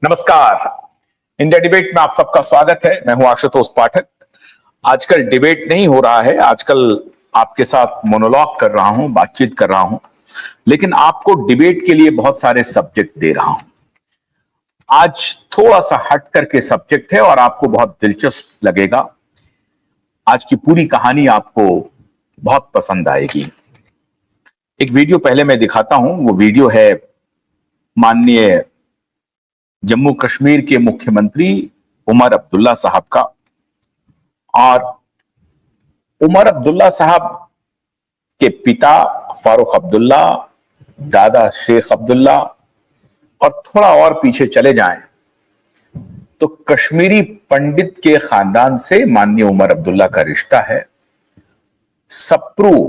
नमस्कार। India debate में आप सबका स्वागत है। मैं हूं आशुतोष पाठक। आजकल डिबेट नहीं हो रहा है, आजकल आपके साथ मोनोलॉग कर रहा हूं, बातचीत कर रहा हूं, लेकिन आपको डिबेट के लिए बहुत सारे सब्जेक्ट दे रहा हूं। आज थोड़ा सा हट करके सब्जेक्ट है और आपको बहुत दिलचस्प लगेगा। आज की पूरी कहानी आपको बहुत पसंद आएगी। एक वीडियो पहले मैं दिखाता हूं। वो वीडियो है माननीय जम्मू कश्मीर के मुख्यमंत्री उमर अब्दुल्ला साहब का। और उमर अब्दुल्ला साहब के पिता फारूक अब्दुल्ला, दादा शेख अब्दुल्ला, और थोड़ा और पीछे चले जाएं तो कश्मीरी पंडित के खानदान से माननीय उमर अब्दुल्ला का रिश्ता है। सप्रू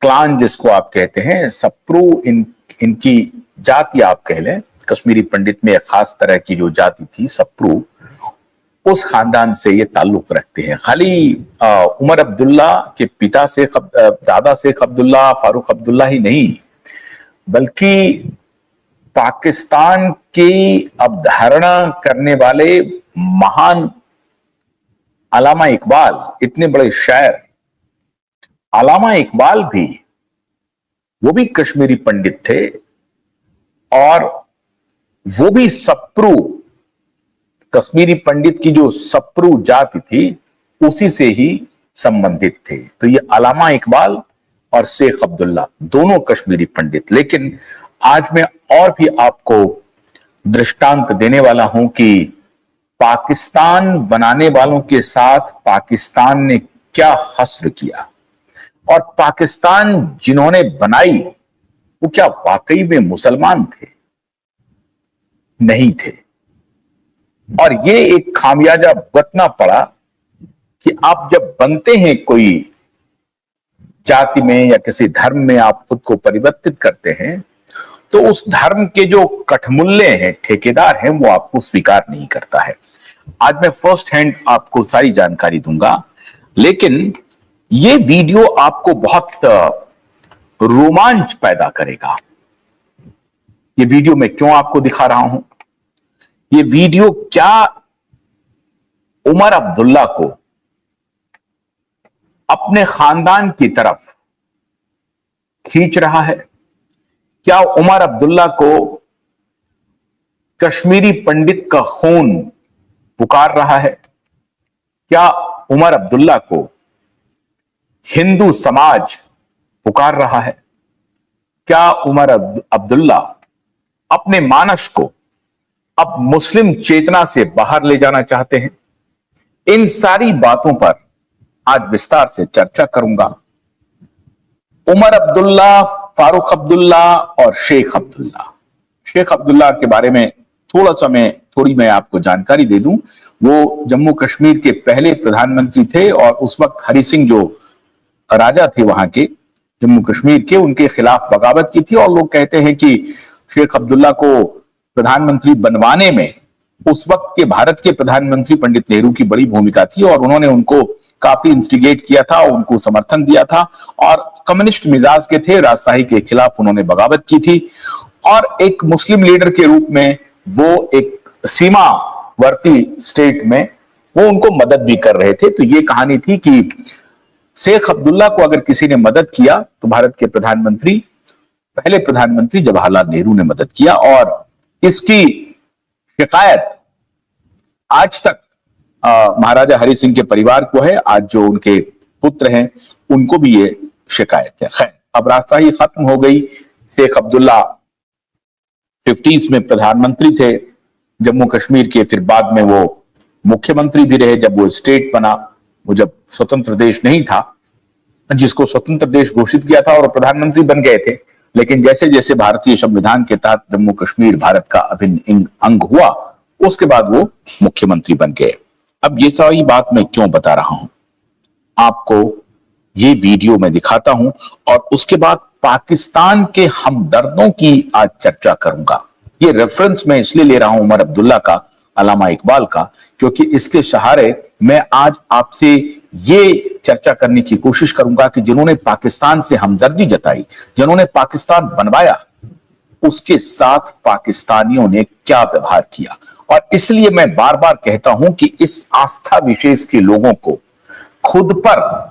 क्लान जिसको आप कहते हैं, सप्रू इनकी जाति आप कह लें। कश्मीरी पंडित में एक खास तरह की जो जाति थी सप्रू, उस खानदान से ये ताल्लुक रखते हैं। खाली उमर अब्दुल्ला के पिता से दादा शेख अब्दुल्ला, फारूक अब्दुल्ला ही नहीं, बल्कि पाकिस्तान की अवधारणा करने वाले महान अल्लामा इकबाल, इतने बड़े शायर अल्लामा इकबाल भी, वो भी कश्मीरी पंडित थे और वो भी सप्रू, कश्मीरी पंडित की जो सप्रू जाति थी उसी से ही संबंधित थे। तो ये अल्लामा इकबाल और शेख अब्दुल्ला दोनों कश्मीरी पंडित। लेकिन आज मैं और भी आपको दृष्टांत देने वाला हूं कि पाकिस्तान बनाने वालों के साथ पाकिस्तान ने क्या हश्र किया, और पाकिस्तान जिन्होंने बनाई वो क्या वाकई में मुसलमान थे? नहीं थे। और ये एक खामियाजा भुगतना पड़ा कि आप जब बनते हैं कोई जाति में या किसी धर्म में, आप खुद को परिवर्तित करते हैं, तो उस धर्म के जो कठमुल्ले हैं, ठेकेदार हैं, वो आपको स्वीकार नहीं करता है। आज मैं फर्स्ट हैंड आपको सारी जानकारी दूंगा, लेकिन ये वीडियो आपको बहुत रोमांच पैदा करेगा। ये वीडियो मैं क्यों आपको दिखा रहा हूं? ये वीडियो क्या उमर अब्दुल्ला को अपने खानदान की तरफ खींच रहा है? क्या उमर अब्दुल्ला को कश्मीरी पंडित का खून पुकार रहा है? क्या उमर अब्दुल्ला को हिंदू समाज पुकार रहा है? क्या उमर अब्दुल्ला अपने मानस को अब मुस्लिम चेतना से बाहर ले जाना चाहते हैं? इन सारी बातों पर आज विस्तार से चर्चा करूंगा। उमर अब्दुल्ला, फारूक अब्दुल्ला और शेख अब्दुल्ला। शेख अब्दुल्ला के बारे में थोड़ी मैं आपको जानकारी दे दूं। वो जम्मू कश्मीर के पहले प्रधानमंत्री थे और उस वक्त हरि सिंह जो राजा थे वहां के जम्मू कश्मीर के, उनके खिलाफ बगावत की थी। और लोग कहते हैं कि शेख अब्दुल्ला को प्रधानमंत्री बनवाने में उस वक्त के भारत के प्रधानमंत्री पंडित नेहरू की बड़ी भूमिका थी और उन्होंने उनको काफी इंस्टिगेट किया था, उनको समर्थन दिया था और कम्युनिस्ट मिजाज के थे, राजशाही के खिलाफ उन्होंने बगावत की थी। और एक मुस्लिम लीडर के रूप में वो एक सीमावर्ती स्टेट में वो उनको मदद भी कर रहे थे। तो ये कहानी थी कि शेख अब्दुल्ला को अगर किसी ने मदद किया तो भारत के पहले प्रधानमंत्री जवाहरलाल नेहरू ने मदद किया। और इसकी शिकायत आज तक महाराजा हरि सिंह के परिवार को है। आज जो उनके पुत्र हैं उनको भी ये शिकायत है। खैर, अब राजशाही खत्म हो गई। शेख अब्दुल्ला 50s में प्रधानमंत्री थे जम्मू कश्मीर के, फिर बाद में वो मुख्यमंत्री भी रहे जब वो स्टेट बना। वो जब स्वतंत्र देश नहीं था, जिसको स्वतंत्र देश घोषित किया था, और प्रधानमंत्री बन गए थे। लेकिन जैसे जैसे भारतीय संविधान के तहत जम्मू कश्मीर भारत का अभिन्न अंग हुआ, उसके बाद वो मुख्यमंत्री बन गए। अब ये सारी बात मैं क्यों बता रहा हूं? आपको ये वीडियो मैं दिखाता हूं और उसके बाद पाकिस्तान के हमदर्दों की आज चर्चा करूंगा। ये रेफरेंस मैं इसलिए ले रहा हूं उमर अब्दुल्ला का, अल्लामा इकबाल का, क्योंकि इसके सहारे मैं आज आपसे ये चर्चा करने की कोशिश करूंगा कि जिन्होंने पाकिस्तान से हमदर्दी जताई, जिन्होंने पाकिस्तान बनवाया, उसके साथ पाकिस्तानियों ने क्या व्यवहार किया। और इसलिए मैं बार बार कहता हूं कि इस आस्था विशेष के लोगों को खुद पर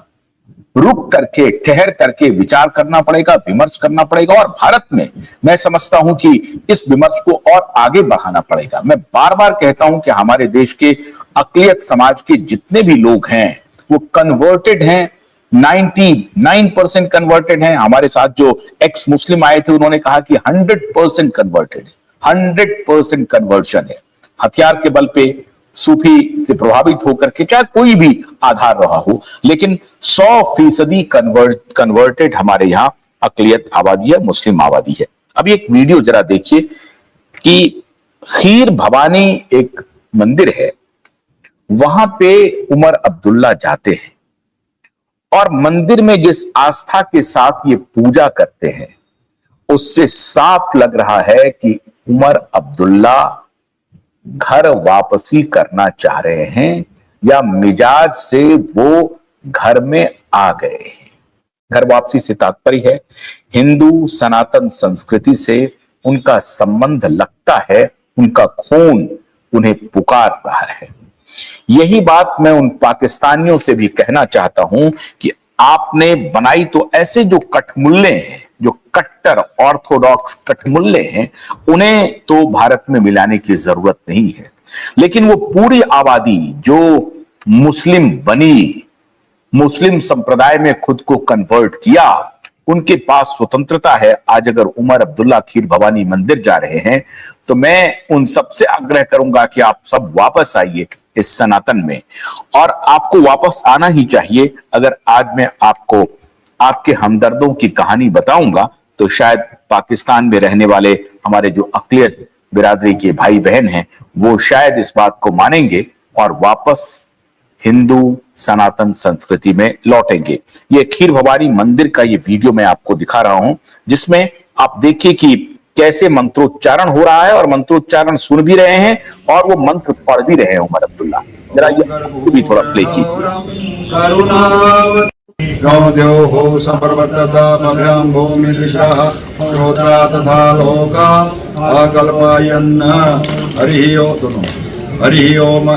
रुक करके, ठहर करके विचार करना पड़ेगा, विमर्श करना पड़ेगा। और भारत में मैं समझता हूं कि इस विमर्श को और आगे बढ़ाना पड़ेगा। मैं बार बार कहता हूं कि हमारे देश के अक़लियत समाज के जितने भी लोग हैं वो कन्वर्टेड हैं, 99% कन्वर्टेड हैं। हमारे साथ जो एक्स मुस्लिम आए थे उन्होंने कहा कि 100% कन्वर्टेड है, 100% कन्वर्शन है। हथियार के बल पे, सूफी से प्रभावित होकर के, चाहे कोई भी आधार रहा हो, लेकिन 100% कन्वर्टेड हमारे यहां अक़लियत आबादी है, मुस्लिम आबादी है। अब एक वीडियो जरा देखिए कि खीर भवानी एक मंदिर है, वहां पे उमर अब्दुल्ला जाते हैं और मंदिर में जिस आस्था के साथ ये पूजा करते हैं उससे साफ लग रहा है कि उमर अब्दुल्ला घर वापसी करना चाह रहे हैं या मिजाज से वो घर में आ गए हैं। घर वापसी से तात्पर्य है हिंदू सनातन संस्कृति से उनका संबंध लगता है, उनका खून उन्हें पुकार रहा है। यही बात मैं उन पाकिस्तानियों से भी कहना चाहता हूं कि आपने बनाई तो ऐसे जो कठमुल्ले हैं, जो कट्टर ऑर्थोडॉक्स कठमुल्ले हैं, उन्हें तो भारत में मिलाने की जरूरत नहीं है। लेकिन वो पूरी आबादी जो मुस्लिम बनी, मुस्लिम संप्रदाय में खुद को कन्वर्ट किया, उनके पास स्वतंत्रता है। आज अगर उमर अब्दुल्ला खीर भवानी मंदिर जा रहे हैं तो मैं उन सबसे आग्रह करूंगा कि आप सब वापस आइए इस सनातन में, और आपको वापस आना ही चाहिए। अगर आज मैं आपको आपके हमदर्दों की कहानी बताऊंगा तो शायद पाकिस्तान में रहने वाले हमारे जो अक़लियत बिरादरी के भाई बहन हैं वो शायद इस बात को मानेंगे और वापस हिंदू सनातन संस्कृति में लौटेंगे। ये खीर भवानी मंदिर का ये वीडियो मैं आपको दिखा रहा हूं, जिसमें आप देखिए कि कैसे मंत्रोच्चारण हो रहा है, और मंत्रोच्चारण सुन भी रहे हैं और वो मंत्र पढ़ भी रहे हैं उमर अब्दुल्ला। जरा ये भी थोड़ा प्ले कीजिए। हरि ओम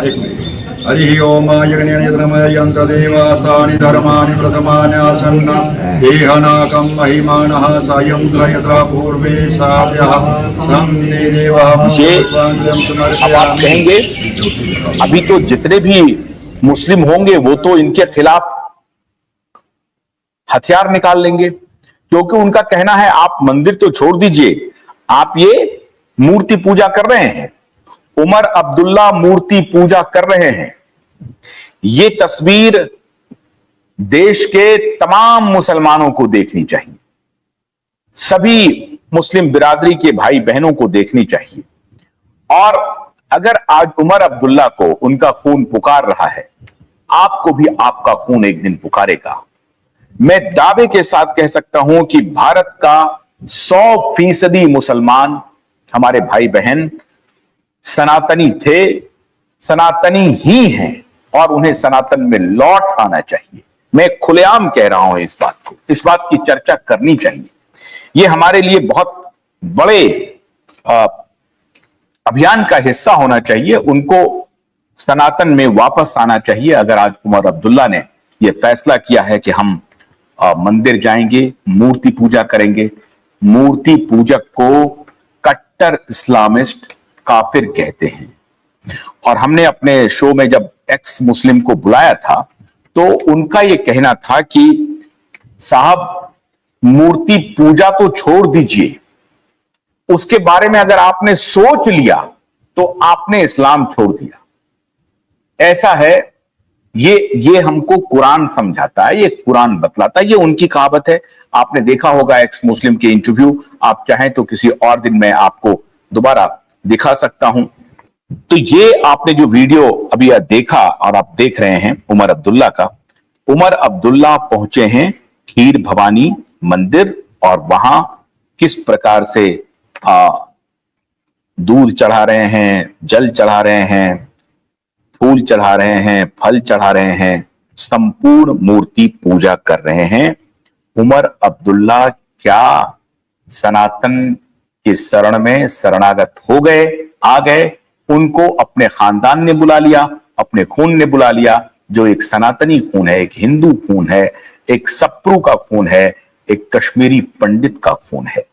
हरि ओम यज्ञनियतनमयन्तदेवास्तानि धर्माणि प्रथमानि आसन्न देहनाकं महिमानः सायं त्रयत्र पूर्वे साध्यः संदे देवः। ये अब आप कहेंगे अभी तो जितने भी मुस्लिम होंगे वो तो इनके खिलाफ हथियार निकाल लेंगे, क्योंकि उनका कहना है आप मंदिर तो छोड़ दीजिए, आप ये मूर्ति पूजा कर रहे हैं। उमर अब्दुल्ला मूर्ति पूजा कर रहे हैं। ये तस्वीर देश के तमाम मुसलमानों को देखनी चाहिए, सभी मुस्लिम बिरादरी के भाई बहनों को देखनी चाहिए। और अगर आज उमर अब्दुल्ला को उनका खून पुकार रहा है, आपको भी आपका खून एक दिन पुकारेगा। मैं दावे के साथ कह सकता हूं कि भारत का 100% मुसलमान हमारे भाई बहन सनातनी थे, सनातनी ही हैं, और उन्हें सनातन में लौट आना चाहिए। मैं खुलेआम कह रहा हूं इस बात को, इस बात की चर्चा करनी चाहिए। यह हमारे लिए बहुत बड़े अभियान का हिस्सा होना चाहिए। उनको सनातन में वापस आना चाहिए। अगर आज उमर अब्दुल्ला ने यह फैसला किया है कि हम मंदिर जाएंगे, मूर्ति पूजा करेंगे, मूर्ति पूजक को कट्टर इस्लामिस्ट काफिर कहते हैं। और हमने अपने शो में जब एक्स मुस्लिम को बुलाया था तो उनका यह कहना था कि साहब मूर्ति पूजा तो छोड़ दीजिए, उसके बारे में अगर आपने सोच लिया तो आपने इस्लाम छोड़ दिया। ऐसा है, ये हमको कुरान समझाता है, ये कुरान बतलाता है, ये उनकी कहावत है। आपने देखा होगा एक्स मुस्लिम के इंटरव्यू, आप चाहें तो किसी और दिन मैं आपको दोबारा दिखा सकता हूं। तो ये आपने जो वीडियो अभी देखा और आप देख रहे हैं उमर अब्दुल्ला का, उमर अब्दुल्ला पहुंचे हैं खीर भवानी मंदिर, और वहां किस प्रकार से दूध चढ़ा रहे हैं, जल चढ़ा रहे हैं, फूल चढ़ा रहे हैं, फल चढ़ा रहे हैं, संपूर्ण मूर्ति पूजा कर रहे हैं। उमर अब्दुल्ला क्या सनातन कि शरण में शरणागत हो गए, आ गए, उनको अपने खानदान ने बुला लिया, अपने खून ने बुला लिया, जो एक सनातनी खून है, एक हिंदू खून है, एक सप्रू का खून है, एक कश्मीरी पंडित का खून है।